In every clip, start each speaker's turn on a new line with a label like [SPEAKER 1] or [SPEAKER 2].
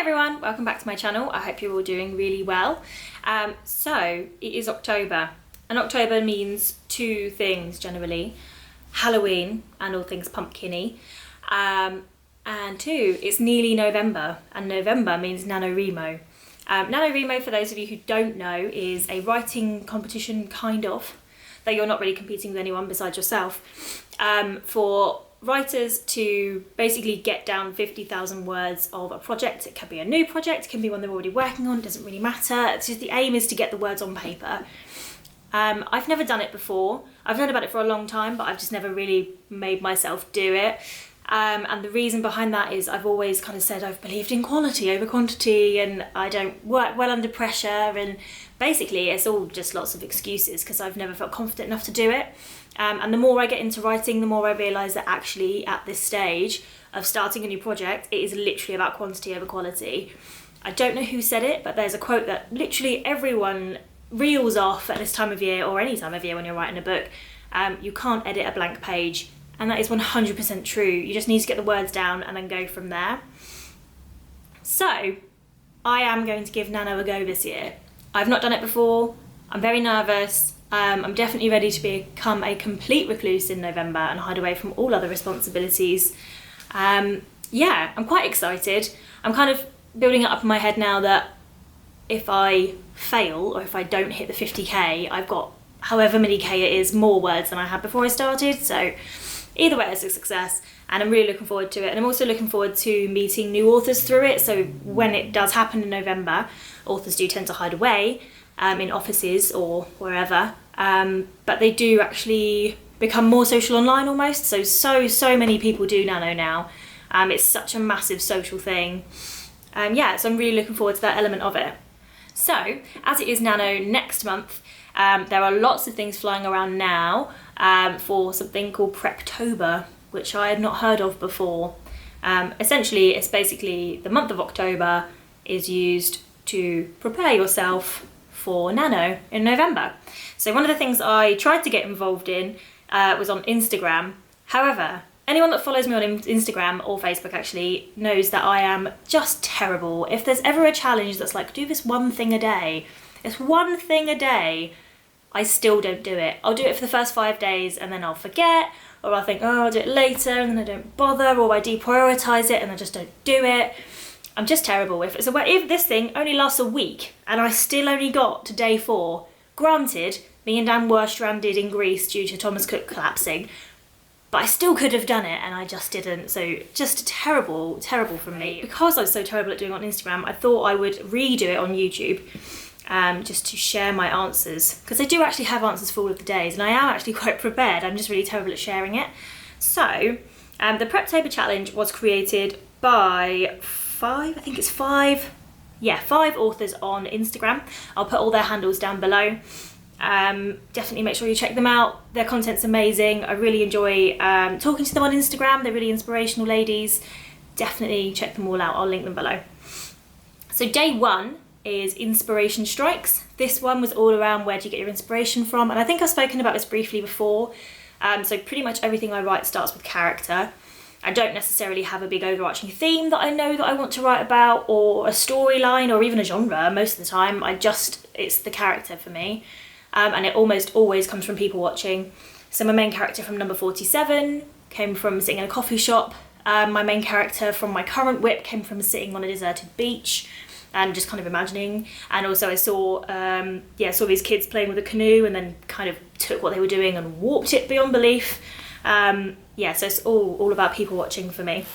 [SPEAKER 1] everyone, welcome back to my channel. I hope you're all doing really well. So it is October, and October means two things generally: Halloween and all things pumpkin-y, and two, it's nearly November, and November means Nanowrimo. Nanowrimo, for those of you who don't know, is a writing competition, kind of, though you're not really competing with anyone besides yourself, for writers to basically get down 50,000 words of a project. It can be a new project, it can be one they're already working on, it doesn't really matter. It's just the aim is to get the words on paper. I've never done it before. I've known about it for a long time, but I've just never really made myself do it. And the reason behind that is I've always kind of said I've believed in quality over quantity, and I don't work well under pressure, and basically it's all just lots of excuses because I've never felt confident enough to do it. And the more I get into writing, the more I realise that actually at this stage of starting a new project, it is literally about quantity over quality. I don't know who said it, but there's a quote that literally everyone reels off at this time of year, or any time of year when you're writing a book. You can't edit a blank page, and that is 100% true. You just need to get the words down and then go from there. So I am going to give Nano a go this year. I've not done it before. I'm very nervous. I'm definitely ready to become a complete recluse in November and hide away from all other responsibilities. Yeah, I'm quite excited. I'm kind of building it up in my head now that if I fail, or if I don't hit the 50k, I've got however many k it is more words than I had before I started. So either way, it's a success, and I'm really looking forward to it. And I'm also looking forward to meeting new authors through it. So when it does happen in November, authors do tend to hide away in offices or wherever, but they do actually become more social online almost. So many people do Nano now. It's such a massive social thing. Yeah, so I'm really looking forward to that element of it. So as it is Nano next month, there are lots of things flying around now for something called Preptober, which I had not heard of before. Essentially, it's basically the month of October is used to prepare yourself for Nano in November. So one of the things I tried to get involved in was on Instagram. However, anyone that follows me on Instagram or Facebook actually knows that I am just terrible. If there's ever a challenge that's like, do this one thing a day, it's one thing a day, I still don't do it. I'll do it for the first 5 days and then I'll forget, or I'll think, oh, I'll do it later, and then I don't bother, or I deprioritize it and I just don't do it. I'm just terrible. If this thing only lasts a week and I still only got to day 4, granted, me and Dan were stranded in Greece due to Thomas Cook collapsing, but I still could have done it and I just didn't. So just terrible from me. Because I was so terrible at doing it on Instagram, I thought I would redo it on YouTube, just to share my answers, because I do actually have answers for all of the days, and I am actually quite prepared. I'm just really terrible at sharing it. So the Preptober challenge was created by five authors on Instagram. I'll put all their handles down below. Definitely make sure you check them out. Their content's amazing. I really enjoy talking to them on Instagram. They're really inspirational ladies. Definitely check them all out. I'll link them below. So day 1 is inspiration strikes. This one was all around where do you get your inspiration from, and I think I've spoken about this briefly before. So pretty much everything I write starts with character. I don't necessarily have a big overarching theme that I know that I want to write about, or a storyline, or even a genre. Most of the time it's the character for me, and it almost always comes from people watching. So my main character from number 47 came from sitting in a coffee shop. My main character from my current whip came from sitting on a deserted beach and just kind of imagining. And also I saw these kids playing with a canoe and then kind of took what they were doing and warped it beyond belief. So it's all about people watching for me.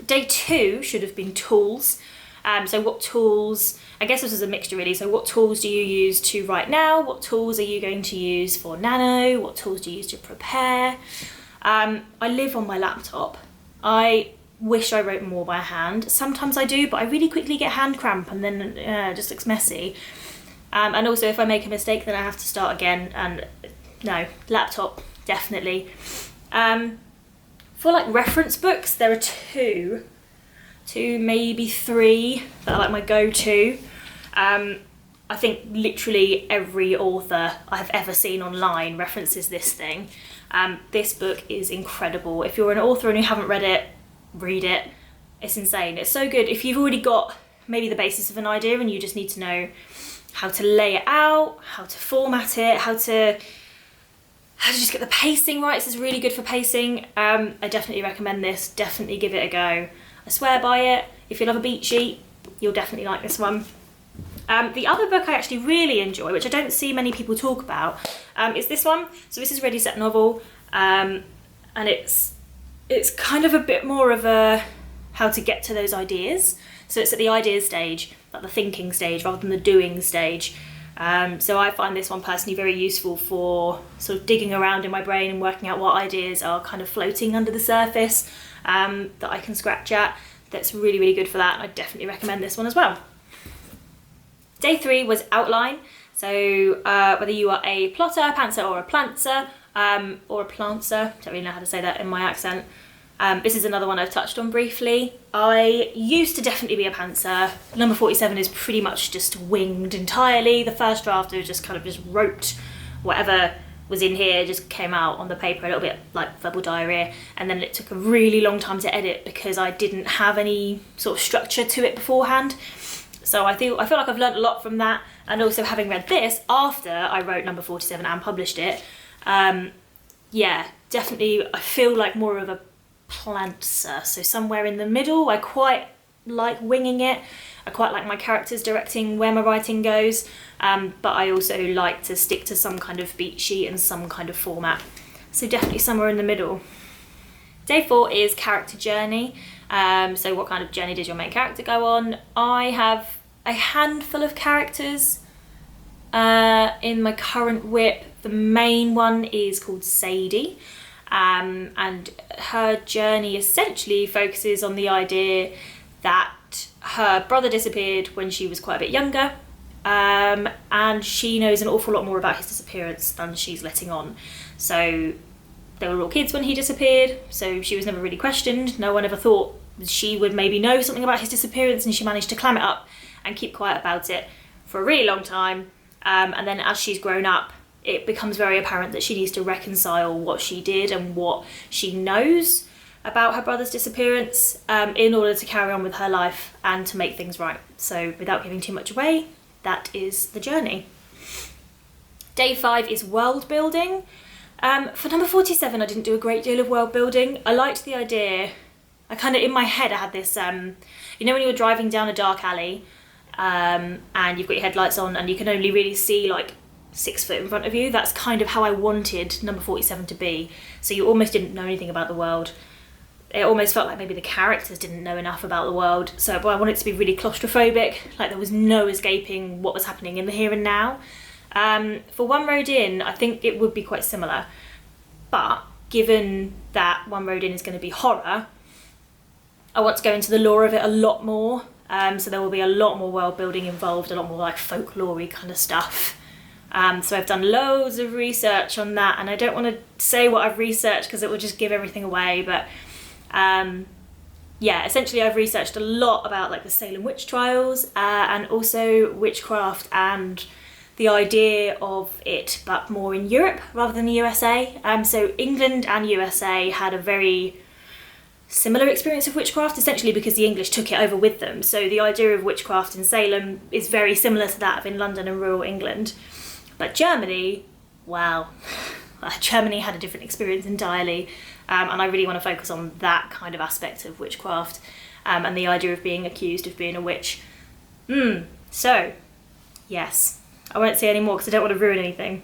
[SPEAKER 1] Day 2 should have been tools. So what tools, I guess this is a mixture really. So what tools do you use to write now? What tools are you going to use for Nano? What tools do you use to prepare? I live on my laptop. I wish I wrote more by hand. Sometimes I do, but I really quickly get hand cramp and then it just looks messy. And also if I make a mistake, then I have to start again. And no, laptop, definitely. For like reference books, there are two, maybe 3 that are like my go-to. I think literally every author I've ever seen online references this thing. This book is incredible. If you're an author and you haven't read it, read it. It's insane. It's so good if you've already got maybe the basis of an idea and you just need to know how to lay it out, how to format it, how to just get the pacing right. This is really good for pacing. I definitely recommend this. Definitely give it a go. I swear by it. If you love a beat sheet, you'll definitely like this one. The other book I actually really enjoy, which I don't see many people talk about, is this one. So this is a Ready Set novel, and it's kind of a bit more of a how to get to those ideas. So it's at the ideas stage, like the thinking stage, rather than the doing stage. So I find this one personally very useful for sort of digging around in my brain and working out what ideas are kind of floating under the surface that I can scratch at. That's really, really good for that. I definitely recommend this one as well. Day 3 was outline. So whether you are a plotter, pantser or a plantser, or a plantser, don't really know how to say that in my accent. This is another one I've touched on briefly. I used to definitely be a pantser. Number 47 is pretty much just winged entirely. The first draft I just kind of just wrote whatever was in here, just came out on the paper, a little bit like verbal diarrhea, and then it took a really long time to edit because I didn't have any sort of structure to it beforehand. So I feel like I've learned a lot from that, and also having read this after I wrote number 47 and published it, yeah, definitely I feel like more of a plantser, so somewhere in the middle. I quite like winging it. I quite like my characters directing where my writing goes, but I also like to stick to some kind of beat sheet and some kind of format. So definitely somewhere in the middle. Day 4 is character journey. So what kind of journey does your main character go on? I have a handful of characters in my current whip. The main one is called Sadie, and her journey essentially focuses on the idea that her brother disappeared when she was quite a bit younger, and she knows an awful lot more about his disappearance than she's letting on. So they were all kids when he disappeared, so she was never really questioned. No one ever thought she would maybe know something about his disappearance, and she managed to clam it up and keep quiet about it for a really long time. And then as she's grown up, it becomes very apparent that she needs to reconcile what she did and what she knows about her brother's disappearance in order to carry on with her life and to make things right. So without giving too much away, that is the journey. Day 5 is world building. For number 47, I didn't do a great deal of world building. I liked the idea. I kind of, in my head, I had this, you know when you're driving down a dark alley and you've got your headlights on and you can only really see like 6 foot in front of you? That's kind of how I wanted number 47 to be. So you almost didn't know anything about the world. It almost felt like maybe the characters didn't know enough about the world. So I wanted it to be really claustrophobic, like there was no escaping what was happening in the here and now. For One Road In, I think it would be quite similar. But given that One Road In is going to be horror, I want to go into the lore of it a lot more. So there will be a lot more world building involved, a lot more like folklore-y kind of stuff. So I've done loads of research on that, and I don't want to say what I've researched because it will just give everything away, but yeah, essentially I've researched a lot about like the Salem witch trials and also witchcraft and the idea of it, but more in Europe rather than the USA. So England and USA had a very similar experience of witchcraft, essentially because the English took it over with them. So the idea of witchcraft in Salem is very similar to that of in London and rural England. But Germany, wow, Germany had a different experience entirely, and I really want to focus on that kind of aspect of witchcraft and the idea of being accused of being a witch. So, yes, I won't say any more because I don't want to ruin anything.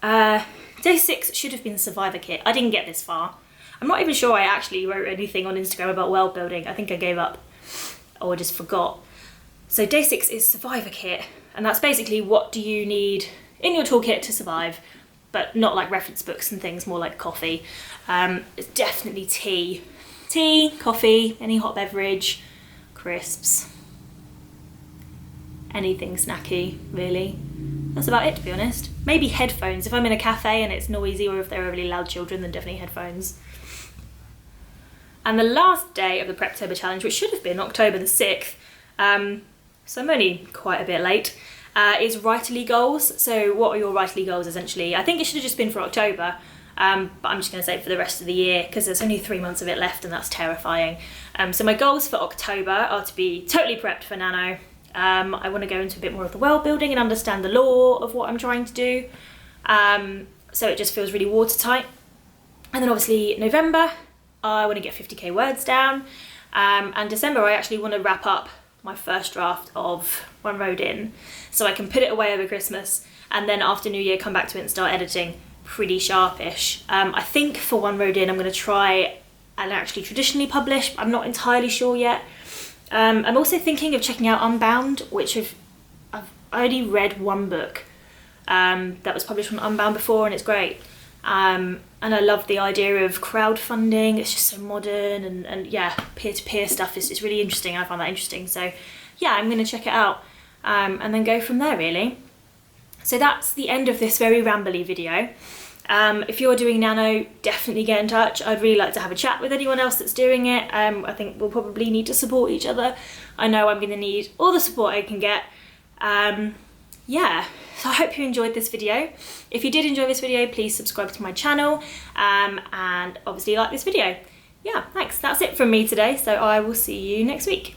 [SPEAKER 1] Day 6 should have been Survivor Kit. I didn't get this far. I'm not even sure I actually wrote anything on Instagram about world building. I think I gave up or just forgot. So day 6 is Survivor Kit, and that's basically what do you need in your toolkit to survive, but not like reference books and things, more like coffee. It's definitely tea, coffee, any hot beverage, crisps, anything snacky, really. That's about it, to be honest. Maybe headphones. If I'm in a cafe and it's noisy, or if there are really loud children, then definitely headphones. And the last day of the Preptober challenge, which should have been October the 6th, so I'm only quite a bit late, is writerly goals. So what are your writerly goals, essentially? I think it should have just been for October, but I'm just going to save for the rest of the year because there's only 3 months of it left and that's terrifying. So my goals for October are to be totally prepped for Nano. I want to go into a bit more of the world building and understand the lore of what I'm trying to do. So it just feels really watertight. And then obviously November, I want to get 50k words down. And December, I actually want to wrap up my first draft of One Road In so I can put it away over Christmas and then after New Year come back to it and start editing pretty sharpish. I think for One Road In I'm going to try and actually traditionally publish. I'm not entirely sure yet. I'm also thinking of checking out Unbound, which I've only read one book that was published on Unbound before and it's great. And I love the idea of crowdfunding. It's just so modern and yeah, peer-to-peer stuff is really interesting. I find that interesting. So yeah, I'm going to check it out and then go from there really. So that's the end of this very rambly video. If you're doing Nano, definitely get in touch. I'd really like to have a chat with anyone else that's doing it. I think we'll probably need to support each other. I know I'm going to need all the support I can get. Yeah, so I hope you enjoyed this video. If you did enjoy this video, please subscribe to my channel and obviously like this video. Yeah, thanks. That's it from me today, so I will see you next week.